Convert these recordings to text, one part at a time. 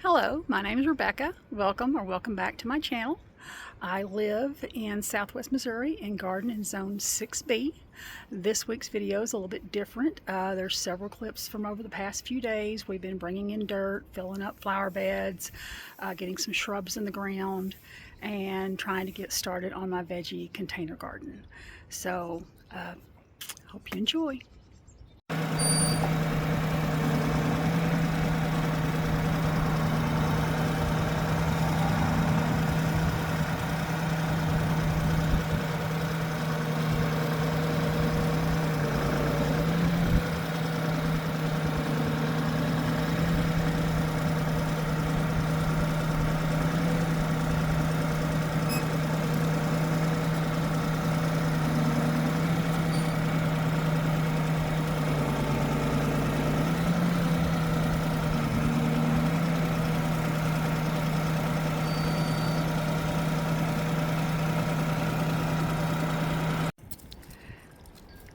Hello, my name is Rebecca. Welcome back to my channel. I live in Southwest Missouri and garden in Zone 6B. This week's video is a little bit different. There's several clips from over the past few days. We've been bringing in dirt, filling up flower beds, getting some shrubs in the ground, and trying to get started on my veggie container garden. So, hope you enjoy.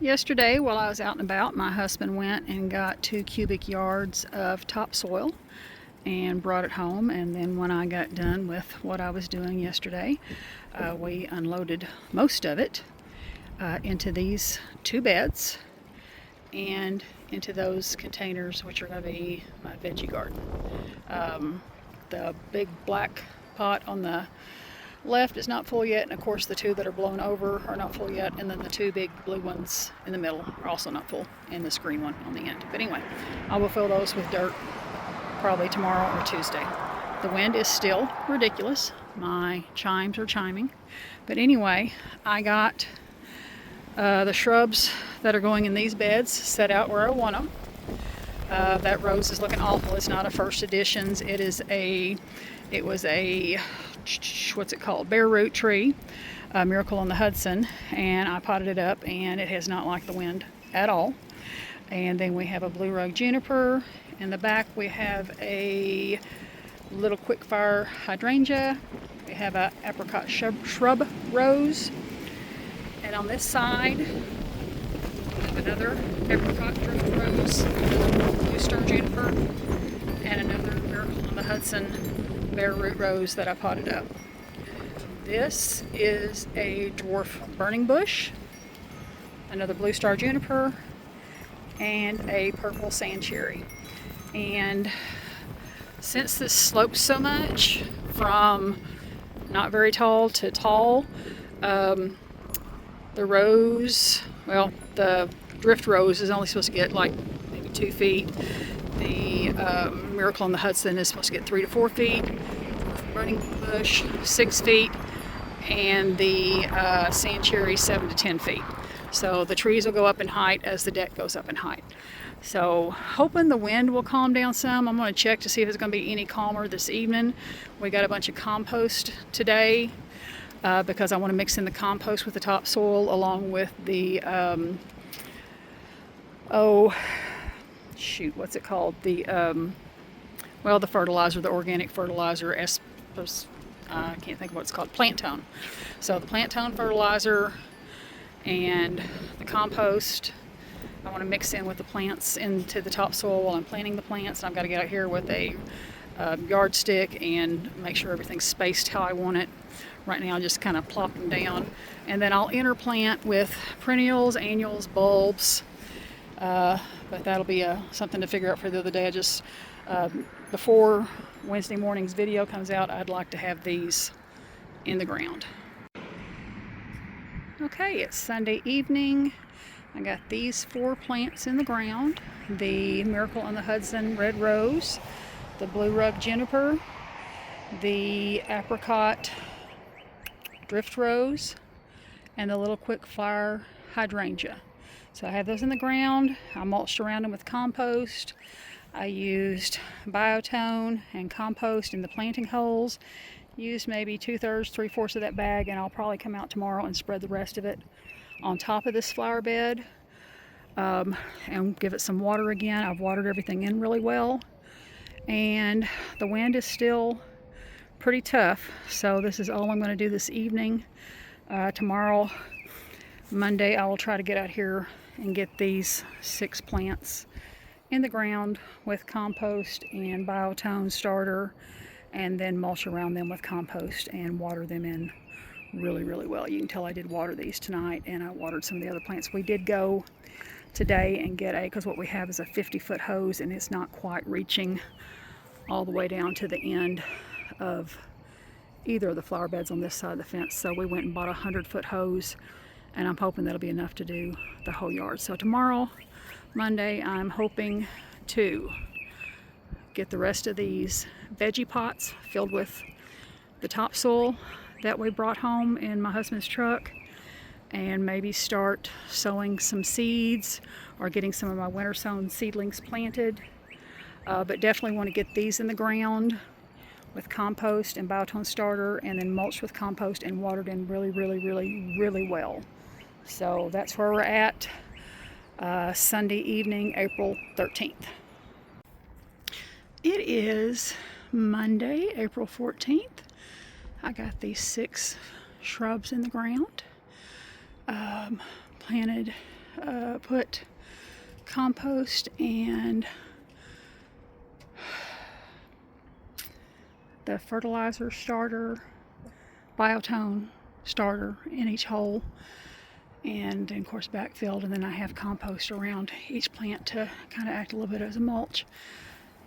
Yesterday, while I was out and about, my husband went and got 2 cubic yards of topsoil and brought it home. And then when I got done with what I was doing yesterday, we unloaded most of it into these 2 beds and into those containers, which are going to be my veggie garden. The big black pot on the left is not full yet, and of course the 2 that are blown over are not full yet, and then the 2 big blue ones in the middle are also not full, and this green one on the end. But anyway, I will fill those with dirt probably tomorrow or Tuesday. The wind is still ridiculous. My chimes are chiming. But anyway, I got the shrubs that are going in these beds set out where I want them. That rose is looking awful. It's not a first editions. It was a what's it called, bare root tree, Miracle on the Hudson, and I potted it up and it has not liked the wind at all. And then we have a blue rug juniper. In the back we have a little quick fire hydrangea. We have a apricot shrub rose, and on this side we have another apricot drift rose, blue star juniper, and another Miracle on the Hudson bare root rose that I potted up. This is a dwarf burning bush, another blue star juniper, and a purple sand cherry. And since this slopes so much from not very tall to tall, the rose, well, the drift rose is only supposed to get like maybe 2 feet. The Miracle on the Hudson is supposed to get 3 to 4 feet. Burning bush 6 feet, and the sand cherry 7 to 10 feet. So the trees will go up in height as the deck goes up in height. So hoping the wind will calm down some. I'm going to check to see if it's going to be any calmer this evening. We got a bunch of compost today because I want to mix in the compost with the topsoil along with the what's it called? The well, the fertilizer, the organic fertilizer, I can't think of what it's called, plant tone. So the plant tone fertilizer and the compost, I want to mix in with the plants into the topsoil while I'm planting the plants. I've got to get out here with a yardstick and make sure everything's spaced how I want it. Right now I just kind of plop them down, and then I'll interplant with perennials, annuals, bulbs. But that'll be something to figure out for the other day. I just before Wednesday morning's video comes out, I'd like to have these in the ground. Okay, it's Sunday evening. I got these 4 plants in the ground: the Miracle on the Hudson red rose, the blue rug juniper, the apricot drift rose, and the little quick fire hydrangea. So I have those in the ground. I mulched around them with compost. I used biotone and compost in the planting holes. Used maybe 2/3, 3/4 of that bag, and I'll probably come out tomorrow and spread the rest of it on top of this flower bed and give it some water again. I've watered everything in really well, and the wind is still pretty tough. So this is all I'm going to do this evening. Tomorrow, Monday, I will try to get out here and get these 6 plants in the ground with compost and biotone starter, and then mulch around them with compost and water them in really well. You can tell I did water these tonight, and I watered some of the other plants. We did go today and get because what we have is a 50-foot hose, and it's not quite reaching all the way down to the end of either of the flower beds on this side of the fence. So we went and bought a 100-foot hose, and I'm hoping that'll be enough to do the whole yard. So tomorrow, Monday, I'm hoping to get the rest of these veggie pots filled with the topsoil that we brought home in my husband's truck, and maybe start sowing some seeds or getting some of my winter sown seedlings planted. But definitely want to get these in the ground with compost and biotone starter, and then mulched with compost and watered in really well. So that's where we're at Sunday evening, April 13th. It is Monday, April 14th. I got these 6 shrubs in the ground. Planted, put compost and the fertilizer starter, biotone starter in each hole, and then of course backfilled, and then I have compost around each plant to kind of act a little bit as a mulch.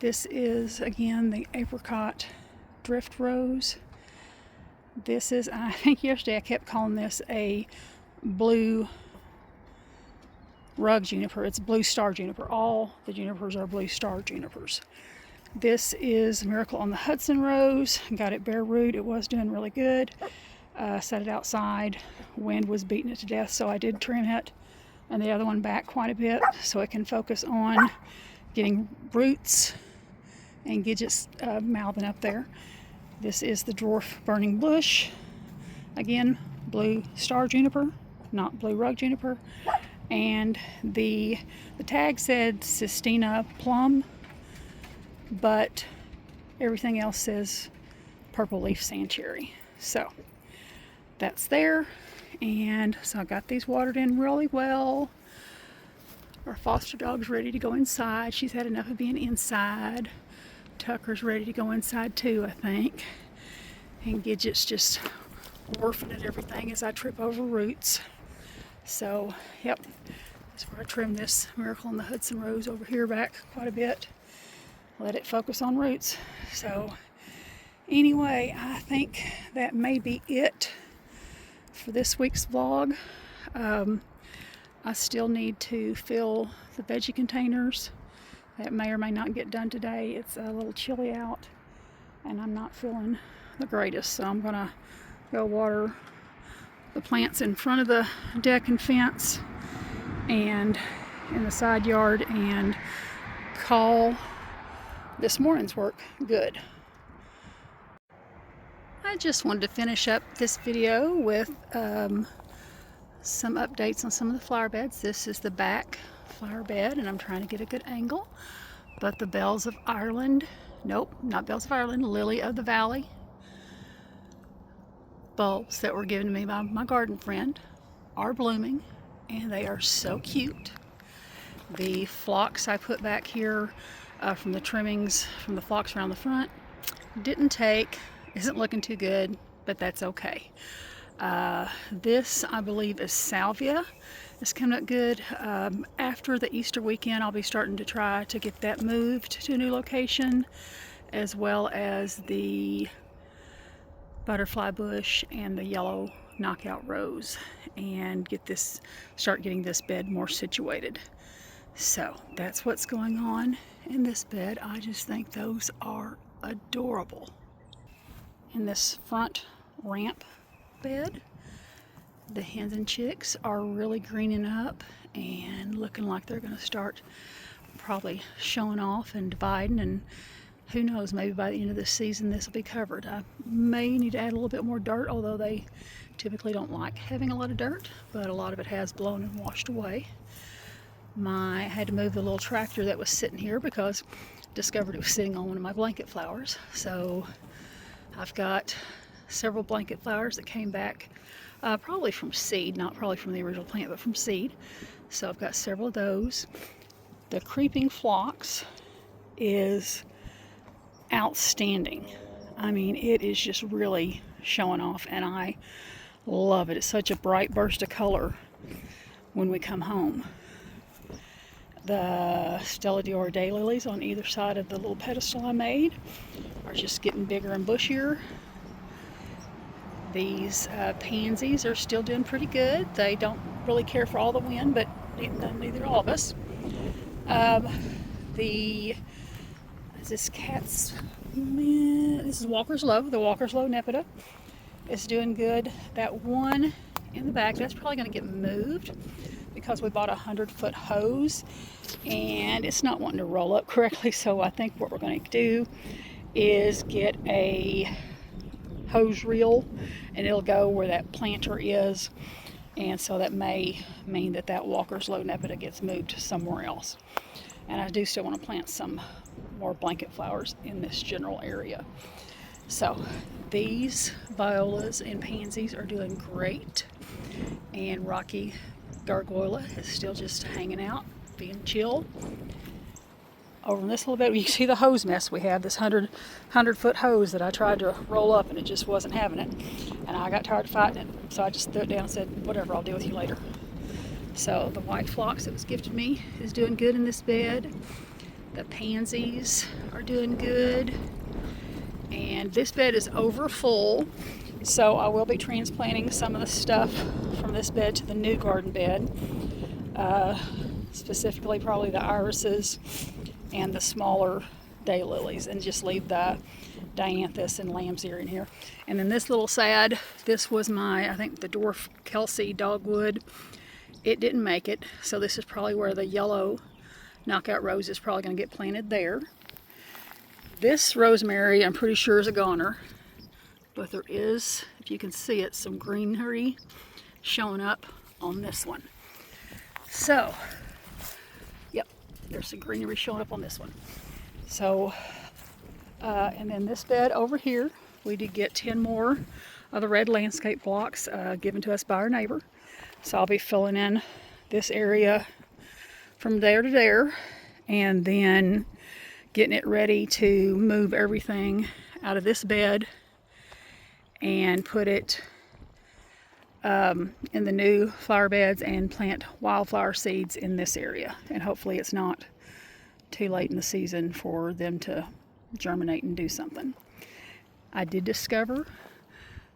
This is again the apricot drift rose. This is, I think yesterday I kept calling this a blue rug juniper. It's blue star juniper. All the junipers are blue star junipers. This is Miracle on the Hudson rose. Got it bare root. It was doing really good. Set it outside. Wind was beating it to death, so I did trim it, and the other one back quite a bit so it can focus on getting roots and gidgets mouthing up there. This is the dwarf burning bush. Again, blue star juniper, not blue rug juniper. And the tag said Sistina plum, but everything else says purple leaf sand cherry. So that's there. And so I got these watered in really well. Our foster dog's ready to go inside. She's had enough of being inside. Tucker's ready to go inside too, I think. And Gidget's just orphaning at everything as I trip over roots. So, yep, that's where I trim this Miracle on the Hudson rose over here back quite a bit. Let it focus on roots. So, anyway, I think that may be it for this week's vlog. I still need to fill the veggie containers. That may or may not get done today. It's a little chilly out, and I'm not feeling the greatest, so I'm gonna go water the plants in front of the deck and fence and in the side yard, and call this morning's work good. I just wanted to finish up this video with some updates on some of the flower beds. This is the back flower bed, and I'm trying to get a good angle, but the Bells of Ireland, nope, not Bells of Ireland, Lily of the Valley bulbs that were given to me by my garden friend are blooming, and they are so cute. The phlox I put back here from the trimmings from the phlox around the front didn't take, isn't looking too good, but that's okay. This I believe is salvia. It's coming up good. After the Easter weekend, I'll be starting to try to get that moved to a new location, as well as the butterfly bush and the yellow knockout rose, and start getting this bed more situated. So that's what's going on in this bed. I just think those are adorable. In this front ramp bed, the hens and chicks are really greening up and looking like they're going to start probably showing off and dividing, and who knows, maybe by the end of this season this will be covered. I may need to add a little bit more dirt, although they typically don't like having a lot of dirt, but a lot of it has blown and washed away. I had to move the little tractor that was sitting here because I discovered it was sitting on one of my blanket flowers. So I've got several blanket flowers that came back probably from seed, not probably from the original plant, but from seed. So I've got several of those. The creeping phlox is outstanding. I mean, it is just really showing off, and I love it. It's such a bright burst of color when we come home. The Stella Dior daylilies on either side of the little pedestal I made are just getting bigger and bushier. These pansies are still doing pretty good. They don't really care for all the wind, but neither all of us. This is Walker's Low. The Walker's Low Nepeta is doing good. That one in the back, that's probably going to get moved because we bought a 100-foot hose and it's not wanting to roll up correctly. So I think what we're going to do is get a hose reel and it'll go where that planter is, and so that may mean that that Walker's Low Nepeta gets moved somewhere else. And I do still want to plant some more blanket flowers in this general area. So these violas and pansies are doing great, and Rocky Gargoyle is still just hanging out, being chill. Over in this little bit, you can see the hose mess we have. This 100-foot hose that I tried to roll up and it just wasn't having it. And I got tired of fighting it, so I just threw it down and said, whatever, I'll deal with you later. So the white phlox that was gifted me is doing good in this bed. The pansies are doing good. And this bed is over full, so I will be transplanting some of the stuff from this bed to the new garden bed. Specifically probably the irises and the smaller daylilies, and just leave the dianthus and lamb's ear in here. And then this little sad, this was my, I think, the dwarf Kelsey dogwood. It didn't make it, so this is probably where the yellow knockout rose is probably going to get planted there. This rosemary I'm pretty sure is a goner, but there is, if you can see it, some greenery showing up on this one. So yep, there's some greenery showing up on this one. So and then this bed over here, we did get 10 more of the red landscape blocks given to us by our neighbor. So I'll be filling in this area from there to there, and then getting it ready to move everything out of this bed and put it in the new flower beds and plant wildflower seeds in this area. And hopefully it's not too late in the season for them to germinate and do something. I did discover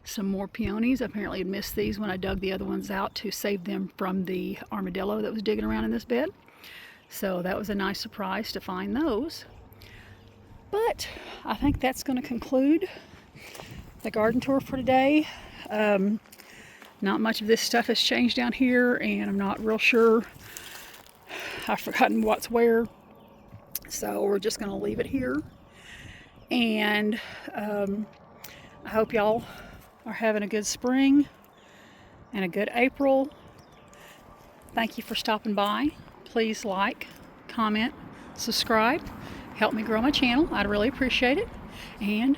some more peonies. Apparently I'd missed these when I dug the other ones out to save them from the armadillo that was digging around in this bed. So that was a nice surprise to find those. But I think that's going to conclude the garden tour for today. Not much of this stuff has changed down here, and I'm not real sure. I've forgotten what's where. So we're just going to leave it here. And I hope y'all are having a good spring and a good April. Thank you for stopping by. Please like, comment, subscribe. Help me grow my channel. I'd really appreciate it. And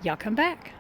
y'all come back.